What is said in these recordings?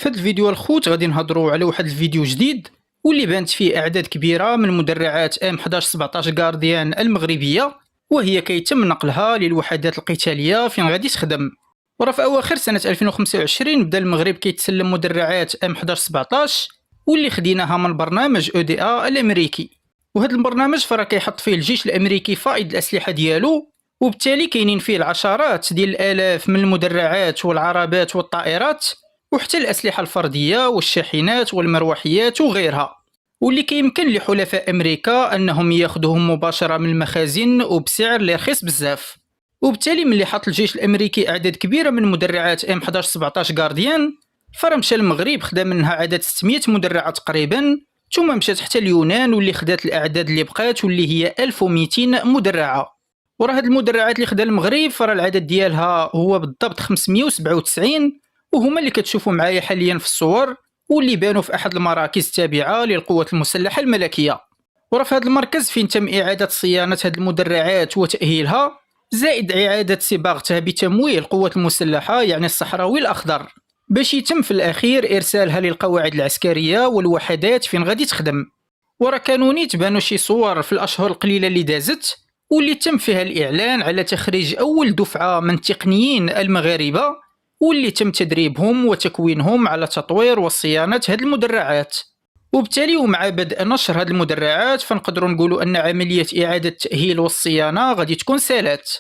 في هذا الفيديو الخوت غادي نهضروا على واحد الفيديو جديد واللي بانت فيه اعداد كبيره من مدرعات ام 1117 غارديان المغربيه، وهي كيتم نقلها للوحدات القتاليه فين غادي تخدم. وراه في اواخر سنه 2025 بدا المغرب كيتسلم مدرعات ام 1117 واللي خديناها من برنامج ODA الامريكي. وهذا البرنامج فرا كيحط فيه الجيش الامريكي فائض الاسلحه ديالو، وبالتالي كاينين فيه العشرات ديال الالاف من المدرعات والعربات والطائرات وحتى الأسلحة الفردية والشاحنات والمروحيات وغيرها، واللي كيمكن لحلفاء أمريكا أنهم ياخذوهم مباشرة من المخازن وبسعر اللي رخيص بزاف. وبالتالي ملي حط الجيش الأمريكي أعداد كبيرة من مدرعات M 1117 غارديان، فرا مشى المغرب خدا منها عدد 600 مدرعة تقريبا، ثم مشات حتى اليونان واللي خدات الأعداد اللي بقات واللي هي 1200 مدرعة. وراه هاد المدرعات اللي خدا المغرب فرا العدد ديالها هو بالضبط 597، وهما اللي كتشوفوا معايا حاليا في الصور واللي بانوا في احد المراكز التابعه للقوات المسلحه الملكيه. ورا في هذا المركز فين تم اعاده صيانه هذه المدرعات وتاهيلها، زائد اعاده صباغتها بتمويل القوات المسلحه يعني الصحراوي الاخضر، باش يتم في الاخير ارسالها للقواعد العسكريه والوحدات فين غادي تخدم. ورا كانوا نيت بانوا شي صور في الاشهر القليله اللي دازت واللي تم فيها الاعلان على تخريج اول دفعه من التقنيين المغاربه واللي تم تدريبهم وتكوينهم على تطوير وصيانة هذه المدرعات. وبالتالي ومع بدء نشر هذه المدرعات فنقدروا نقولوا أن عملية إعادة التأهيل والصيانة غادي تكون سالات،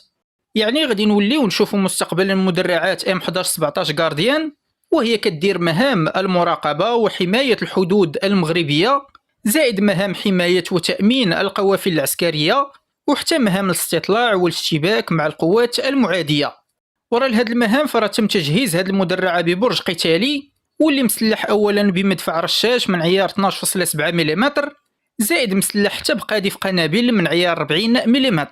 يعني غادي نوليو نشوفوا مستقبلا مدرعات M 1117 غارديان وهي كدير مهام المراقبة وحماية الحدود المغربية، زائد مهام حماية وتأمين القوافل العسكرية وحتى مهام الاستطلاع والاشتباك مع القوات المعادية. ورا لهاد المهام فرا تم تجهيز هاد المدرعة ببرج قتالي واللي مسلح اولا بمدفع رشاش من عيار 12.7 ملم، زائد مسلح حتى بقاذف قنابل من عيار 40 ملم.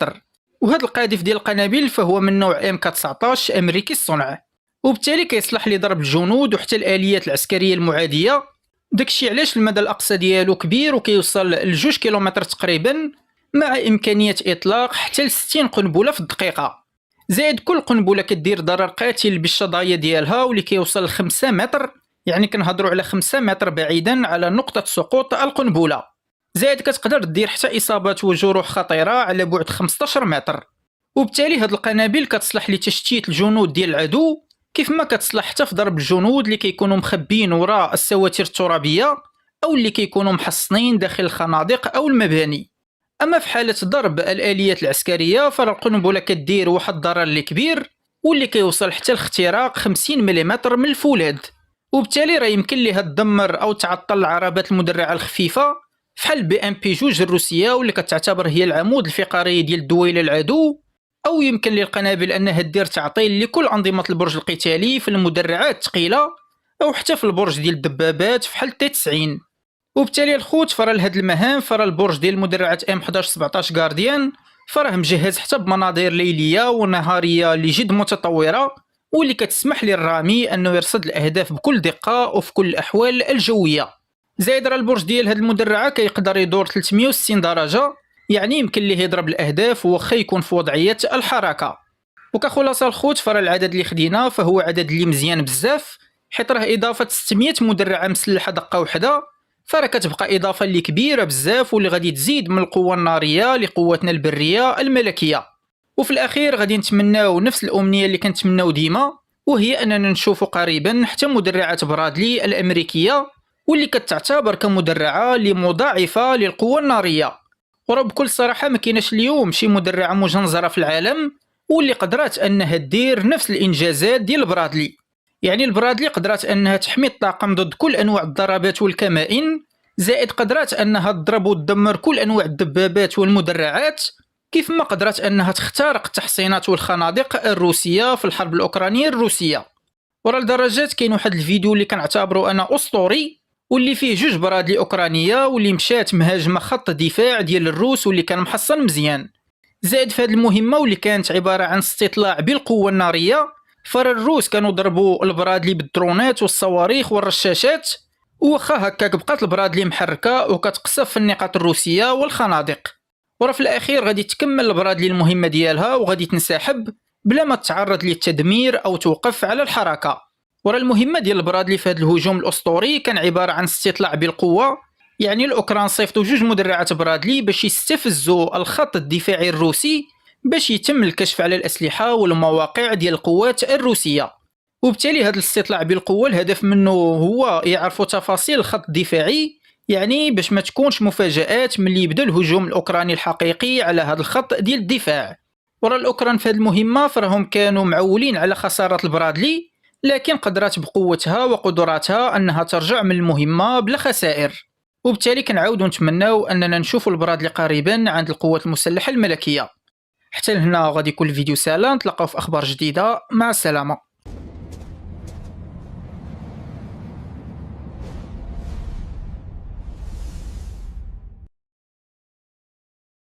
وهذا القاذف ديال القنابل فهو من نوع MK19 امريكي الصنع، وبالتالي كيصلح لضرب الجنود وحتى الاليات العسكريه المعاديه. داكشي علاش المدى الاقصى ديالو كبير وكيوصل ل2 كيلومتر تقريبا، مع امكانيه اطلاق حتى ل 60 قنبله في الدقيقه، زائد كل قنبله كدير ضرر قاتل بالشظايا ديالها واللي كيوصل ل 5 متر، يعني كنهضروا على 5 متر بعيدا على نقطه سقوط القنبله، زائد كتقدر دير حتى اصابات وجروح خطيره على بعد 15 متر. وبالتالي هاد القنابل كتصلح لتشتيت الجنود ديال العدو، كيف ما كتصلح حتى في ضرب الجنود اللي كيكونوا مخبين وراء السواتر الترابيه او اللي كيكونوا محصنين داخل الخنادق او المباني. اما في حاله ضرب الاليات العسكريه فالقنبله كدير واحد الضرر اللي كبير واللي كيوصل حتى لاختراق 50 ملم من الفولاذ، وبالتالي راه يمكن ليها تدمر او تعطل العربات المدرعه الخفيفه بحال BMP2 الروسيه واللي كتعتبر هي العمود الفقري ديال الدويله العدو، او يمكن للقنابل انها دير تعطيل لكل انظمه البرج القتالي في المدرعات الثقيله او حتى في البرج ديال الدبابات بحال T90. وبالتالي الخوت فرا لهاد المهام فرا البرج ديال مدرعات M 1117 غارديان فراه مجهز حتى بمناظير ليليه ونهاريه اللي جد متطوره واللي كتسمح للرامي انه يرصد الاهداف بكل دقه وفي كل الاحوال الجويه. زائد راه البرج ديال هاد المدرعه كيقدر يدور 360 درجه، يعني يمكن ليه يضرب الاهداف وخا يكون في وضعيه الحركه. وكخلاصه الخوت فرا العدد اللي خدينا فهو عدد اللي مزيان بزاف، حيت راه اضافه 600 مدرعه مسلحه دقه وحده فرا كتبقى اضافه اللي كبيره بزاف واللي غادي تزيد من القوه الناريه لقواتنا البريه الملكيه. وفي الاخير غادي نتمناو نفس الامنيه اللي كنتمناو ديما، وهي اننا نشوفوا قريبا حتى مدرعه برادلي الامريكيه واللي كتعتبر كمدرعه اللي مضاعفه للقوه الناريه. وراه بكل صراحه ما كايناش اليوم شي مدرعه مجنزره في العالم واللي قدرات انها دير نفس الانجازات ديال برادلي. يعني البرادلي قدرات انها تحمي الطاقم ضد كل انواع الضربات والكمائن، زائد قدرات انها تضرب وتدمر كل انواع الدبابات والمدرعات، كيف ما قدرت انها تخترق التحصينات والخنادق الروسيه في الحرب الاوكرانيه الروسيه. ورا لدرجات كاين واحد الفيديو اللي كنعتبره انا اسطوري واللي فيه جوج برادلي اوكرانيه واللي مشات مهاجمه خط الدفاع ديال الروس واللي كان محصن مزيان. زائد في هذه المهمه واللي كانت عباره عن استطلاع بالقوه الناريه، فرا الروس كانوا ضربوا البرادلي بالدرونات والصواريخ والرشاشات، وخا هكاك بقات البرادلي محركه وكتقصف في النقاط الروسيه والخنادق. ورا في الاخير غادي تكمل البرادلي المهمه ديالها وغادي تنسحب بلا ما تتعرض للتدمير او توقف على الحركه. ورا المهمة ديال البرادلي في هذا الهجوم الأسطوري كان عبارة عن استطلاع بالقوة. يعني الأوكران صيفطوا 2 مدرعات برادلي باش يستفزوا الخط الدفاعي الروسي باش يتم الكشف على الأسلحة والمواقع ديال القوات الروسية. وبالتالي هذا الاستطلاع بالقوة الهدف منه هو يعرفوا تفاصيل الخط الدفاعي، يعني باش ما تكونش مفاجآت ملي يبدا الهجوم الأوكراني الحقيقي على هذا الخط ديال الدفاع. ورا الأوكران في هذه المهمة فراهم كانوا معولين على خسارة البرادلي، لكن قدرت بقوتها وقدراتها أنها ترجع من المهمة بلا خسائر. وبالتالي كنعاودوا نتمناو أننا نشوفوا البرادلي قريبا عند القوات المسلحة الملكية. حتى لهنا غادي يكون الفيديو سالا، نتلاقاو في أخبار جديدة، مع السلامة.